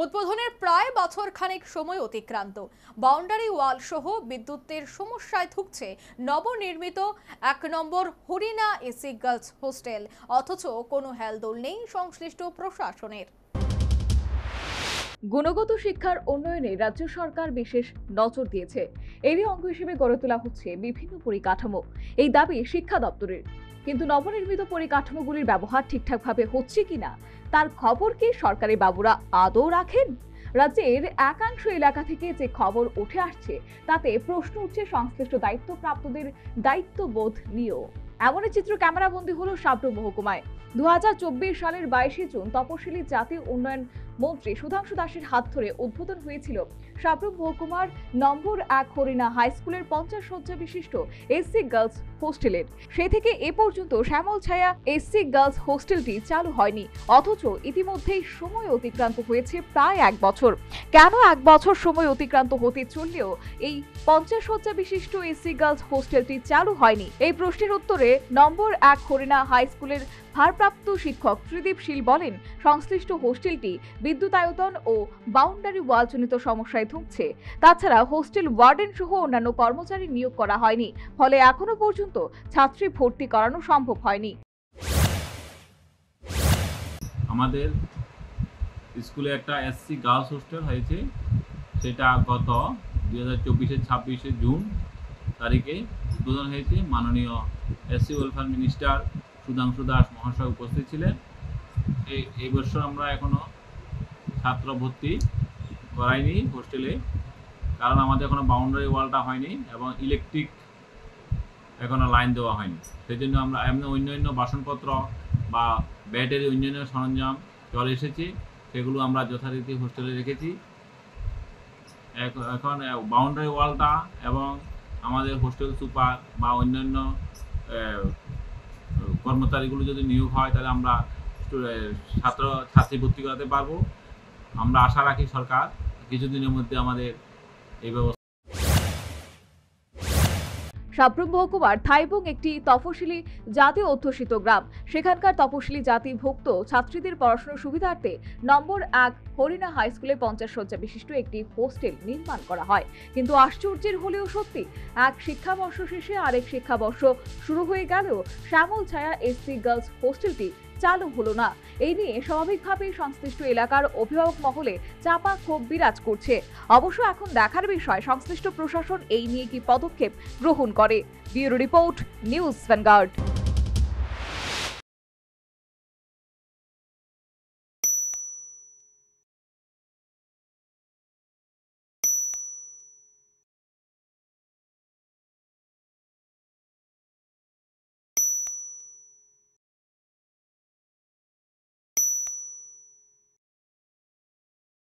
উদ্বোধনের প্রায় বছর খানেক সময় অতিক্রান্ত, বাউন্ডারি ওয়াল সহ বিদ্যুতের সমস্যায় ভুগছে নবনির্মিত ১ নম্বর হরিণা এসি গার্লস হোস্টেল। অথচ কোনো হেলদোল নেই সংশ্লিষ্ট প্রশাসনের। গুণগত শিক্ষার উন্নয়নে রাজ্য সরকার বিশেষ নজর দিয়েছে। এরই অঙ্গ হিসেবে গড়ে তোলা হচ্ছে বিভিন্ন পরিকাঠামো। এই দাবি শিক্ষা দপ্তরের, কিন্তু নবনির্মিত পরিকাঠামোগুলির ব্যবহার ঠিকঠাকভাবে হচ্ছে কিনা তার খবর কি সরকারি বাবুরা আদৌ রাখেন? রাজ্যের একাংশ এলাকা থেকে যে খবর উঠে আসছে তাতে প্রশ্ন উঠছে সংশ্লিষ্ট দায়িত্বপ্রাপ্তদের দায়িত্ববোধ নিয়েও। এমনই চিত্র ক্যামেরাবন্দী হলো সাবরুম মহকুমায়। ২০২৪ সালের ২২শে জুন তপশিলি জাতীয় উন্নয়ন মন্ত্রী সুধাংশু দাসের হাত ধরে উদ্বোধন হয়েছিল সাবরুম মহকুমার নম্বর ১ হরিণা হাই স্কুলের ৫০ শয্যা বিশিষ্ট এসসি গার্লস হোস্টেলের। সে থেকে এ পর্যন্ত শ্যামল ছায়া এসসি গার্লস হোস্টেলটি চালু হয়নি, অথচ ইতিমধ্যেই সময় অতিক্রান্ত হয়েছে প্রায় ১ বছর। কেন ১ বছর সময় অতিক্রান্ত হতে চললেও এই ৫০ শয্যা বিশিষ্ট এসসি গার্লস হোস্টেলটি চালু হয়নি? এই প্রশ্নের উত্তরে নম্বর ১ হরিণা হাই স্কুলের ভারপ্রাপ্ত শিক্ষক ত্রিদীপ শীল বলেন, সংশ্লিষ্ট হোস্টেলটি বিদ্যুতায়তন ও বাউন্ডারি ওয়ালজনিত সমস্যায় ভুগছে। তাছাড়া হোস্টেল ওয়ার্ডেন সহ অন্যান্য কর্মচারী নিয়োগ করা হয়নি, ফলে এখনো পর্যন্ত ছাত্রী ভর্তি করানো সম্ভব হয়নি। আমাদের স্কুলে একটা এসসি গার্লস হোস্টেল হয়েছে, সেটা গত 2024-এর 26শে জুন তারিখে উদ্বোধন হয়েছে। মাননীয় SC welfare minister Sudhanshu Das মহাশয় উপস্থিত ছিলেন। এই বছর আমরা এখনো ছাত্র ভর্তি করাইনি হোস্টেলে, কারণ আমাদের এখনো বাউন্ডারি ওয়ালটা হয়নি এবং ইলেকট্রিক এখনো লাইন দেওয়া হয়নি। সেই জন্য আমরা এমনি অন্যান্য বাসনপত্র বা ব্যাটারি অন্যান্য সরঞ্জাম চলে এসেছে, সেগুলো আমরা যথারীতি হোস্টেলে রেখেছি। এখন বাউন্ডারি ওয়ালটা এবং আমাদের হোস্টেল সুপার বা অন্যান্য কর্মচারীগুলো যদি নিয়োগ হয় তাহলে আমরা ছাত্রী ভর্তি করাতে পারবো। আমরা আশা রাখি সরকার কিছুদিনের মধ্যে আমাদের এই ব্যবস্থা। সাবরুম মহকুমার থাইবং একটি তফসিলি জাতি অধ্যুষিত গ্রাম। সেখানকার তফসিলি জাতিভুক্ত ছাত্রীদের পড়াশোনার সুবিধার্থে নম্বর ১ হরিণা হাই স্কুলে ৫০ শয্যা বিশিষ্ট একটি হোস্টেল নির্মাণ করা হয়। কিন্তু আশ্চর্যের হলেও সত্যি, এক শিক্ষাবর্ষ শেষে আরেক শিক্ষাবর্ষ শুরু হয়ে গেলেও শ্যামল ছায়া এসসি গার্লস হোস্টেলটি চালু হলো না। এই নিয়ে স্বাভাবিকভাবেই সংশ্লিষ্ট এলাকার অভিভাবক মহলে চাপা ক্ষোভ বিরাজ করছে। অবশ্য এখন দেখার বিষয় সংশ্লিষ্ট প্রশাসন এই নিয়ে কি পদক্ষেপ গ্রহণ করে। Bureau report, news vanguard.